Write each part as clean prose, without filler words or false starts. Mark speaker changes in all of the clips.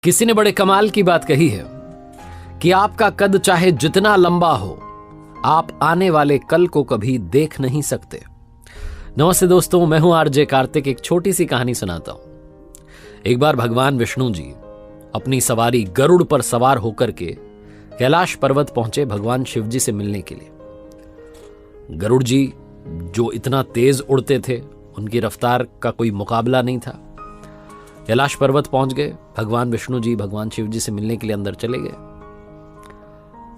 Speaker 1: किसी ने बड़े कमाल की बात कही है कि आपका कद चाहे जितना लंबा हो, आप आने वाले कल को कभी देख नहीं सकते। नमस्ते दोस्तों, मैं हूं आरजे कार्तिक। एक छोटी सी कहानी सुनाता हूं। एक बार भगवान विष्णु जी अपनी सवारी गरुड़ पर सवार होकर के कैलाश पर्वत पहुंचे भगवान शिव जी से मिलने के लिए। गरुड़ जी जो इतना तेज उड़ते थे, उनकी रफ्तार का कोई मुकाबला नहीं था। कैलाश पर्वत पहुंच गए। भगवान विष्णु जी भगवान शिव जी से मिलने के लिए अंदर चले गए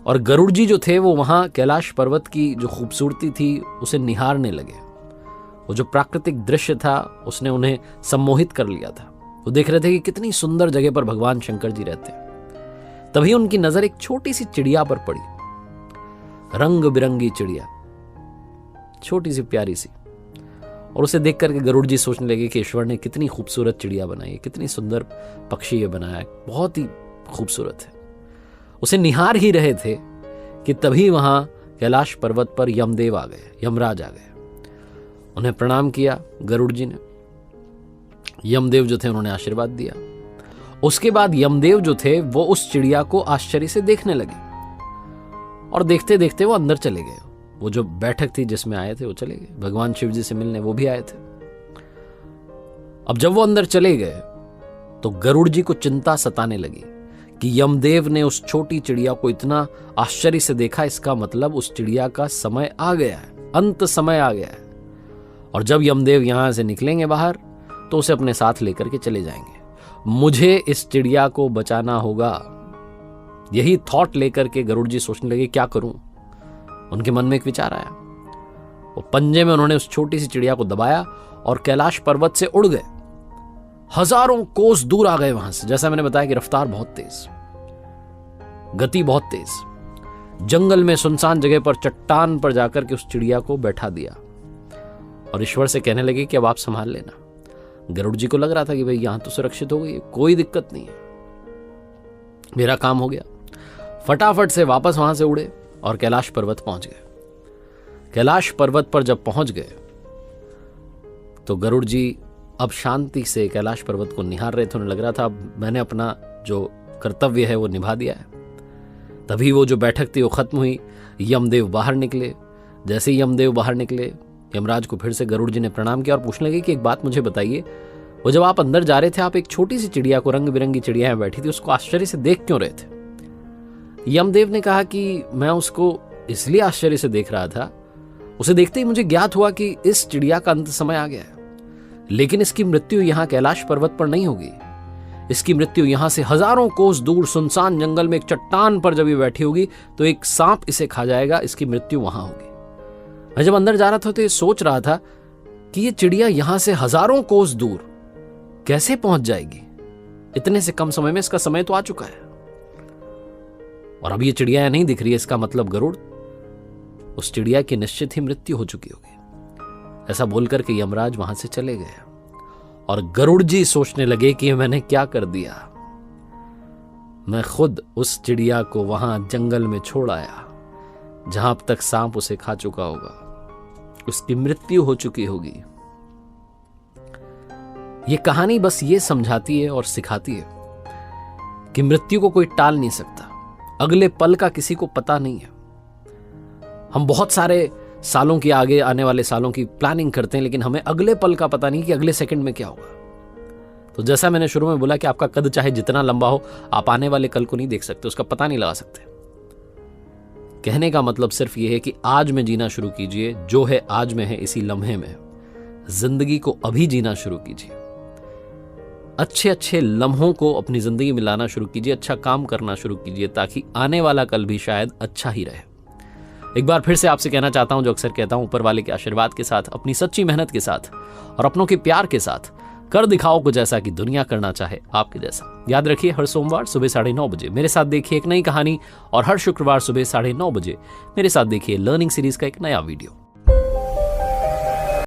Speaker 1: और गरुड़ जी जो थे वो वहां कैलाश पर्वत की जो खूबसूरती थी उसे निहारने लगे। वो जो प्राकृतिक दृश्य था उसने उन्हें सम्मोहित कर लिया था। वो देख रहे थे कि कितनी सुंदर जगह पर भगवान शंकर जी रहते हैं। तभी उनकी नजर एक छोटी सी चिड़िया पर पड़ी, रंग बिरंगी चिड़िया, छोटी सी प्यारी सी। और उसे देख करके गरुड़ जी सोचने लगे कि ईश्वर ने कितनी खूबसूरत चिड़िया बनाई है, कितनी सुंदर पक्षी ये बनाया है, बहुत ही खूबसूरत है। उसे निहार ही रहे थे कि तभी वहां कैलाश पर्वत पर यमदेव आ गए, यमराज आ गए। उन्हें प्रणाम किया गरुड़ जी ने। यमदेव जो थे उन्होंने आशीर्वाद दिया। उसके बाद यमदेव जो थे वो उस चिड़िया को आश्चर्य से देखने लगे और देखते देखते वो अंदर चले गए। वो जो बैठक थी जिसमें आए थे वो चले गए। भगवान शिव जी से मिलने वो भी आए थे। अब जब वो अंदर चले गए तो गरुड़ जी को चिंता सताने लगी कि यमदेव ने उस छोटी चिड़िया को इतना आश्चर्य से देखा, इसका मतलब उस चिड़िया का समय आ गया है, अंत समय आ गया है। और जब यमदेव यहां से निकलेंगे बाहर तो उसे अपने साथ लेकर के चले जाएंगे। मुझे इस चिड़िया को बचाना होगा। यही थॉट लेकर के गरुड़ जी सोचने लगे क्या करूं। उनके मन में एक विचार आया। वो पंजे में उन्होंने उस छोटी सी चिड़िया को दबाया और कैलाश पर्वत से उड़ गए। हजारों कोस दूर आ गए वहां से। जैसा मैंने बताया कि रफ्तार बहुत तेज, गति बहुत तेज। जंगल में सुनसान जगह पर चट्टान पर जाकर के उस चिड़िया को बैठा दिया और ईश्वर से कहने लगे कि अब आप संभाल लेना। गरुड़ जी को लग रहा था कि भाई यहां तो सुरक्षित हो गई, कोई दिक्कत नहीं है, मेरा काम हो गया। फटाफट से वापस वहां से उड़े और कैलाश पर्वत पहुंच गए। कैलाश पर्वत पर जब पहुंच गए तो गरुड़ जी अब शांति से कैलाश पर्वत को निहार रहे थे। उन्हें लग रहा था अब मैंने अपना जो कर्तव्य है वो निभा दिया है। तभी वो जो बैठक थी वो खत्म हुई। यमदेव बाहर निकले। जैसे ही यमदेव बाहर निकले, यमराज को फिर से गरुड़ जी ने प्रणाम किया और पूछने लगे कि एक बात मुझे बताइए, वो जब आप अंदर जा रहे थे आप एक छोटी सी चिड़िया को, रंग बिरंगी चिड़िया बैठी थी, उसको आश्चर्य से देख क्यों रहे थे? यमदेव ने कहा कि मैं उसको इसलिए आश्चर्य से देख रहा था, उसे देखते ही मुझे ज्ञात हुआ कि इस चिड़िया का अंत समय आ गया है, लेकिन इसकी मृत्यु यहां कैलाश पर्वत पर नहीं होगी। इसकी मृत्यु यहां से हजारों कोस दूर सुनसान जंगल में एक चट्टान पर जब ये बैठी होगी तो एक सांप इसे खा जाएगा, इसकी मृत्यु वहां होगी। मैं जब अंदर जा रहा था तो ये सोच रहा था कि ये चिड़िया यहां से हजारों कोस दूर कैसे पहुंच जाएगी इतने से कम समय में। इसका समय तो आ चुका है और अब ये चिड़िया नहीं दिख रही है, इसका मतलब गरुड़, उस चिड़िया की निश्चित ही मृत्यु हो चुकी होगी। ऐसा बोलकर के यमराज वहां से चले गए और गरुड़ जी सोचने लगे कि मैंने क्या कर दिया। मैं खुद उस चिड़िया को वहां जंगल में छोड़ आया जहां अब तक सांप उसे खा चुका होगा, उसकी मृत्यु हो चुकी होगी। यह कहानी बस ये समझाती है और सिखाती है कि मृत्यु को कोई टाल नहीं सकता। अगले पल का किसी को पता नहीं है। हम बहुत सारे सालों की, आगे आने वाले सालों की प्लानिंग करते हैं, लेकिन हमें अगले पल का पता नहीं कि अगले सेकंड में क्या होगा। तो जैसा मैंने शुरू में बोला कि आपका कद चाहे जितना लंबा हो, आप आने वाले कल को नहीं देख सकते, उसका पता नहीं लगा सकते। कहने का मतलब सिर्फ यह है कि आज में जीना शुरू कीजिए। जो है आज में है, इसी लम्हे में जिंदगी को अभी जीना शुरू कीजिए। अच्छे अच्छे लम्हों को अपनी जिंदगी में लाना शुरू कीजिए। अच्छा काम करना शुरू कीजिए ताकि आने वाला कल भी शायद अच्छा ही रहे। एक बार फिर से आपसे कहना चाहता हूं, जो अक्सर कहता हूं, ऊपर वाले के आशीर्वाद के साथ, अपनी सच्ची मेहनत के साथ और अपनों के प्यार के साथ कर दिखाओ कुछ ऐसा कि दुनिया करना चाहे आपके जैसा। याद रखिए, हर सोमवार सुबह 9:30 बजे मेरे साथ देखिए एक नई कहानी और हर शुक्रवार सुबह 9:30 बजे मेरे साथ देखिए लर्निंग सीरीज का एक नया वीडियो।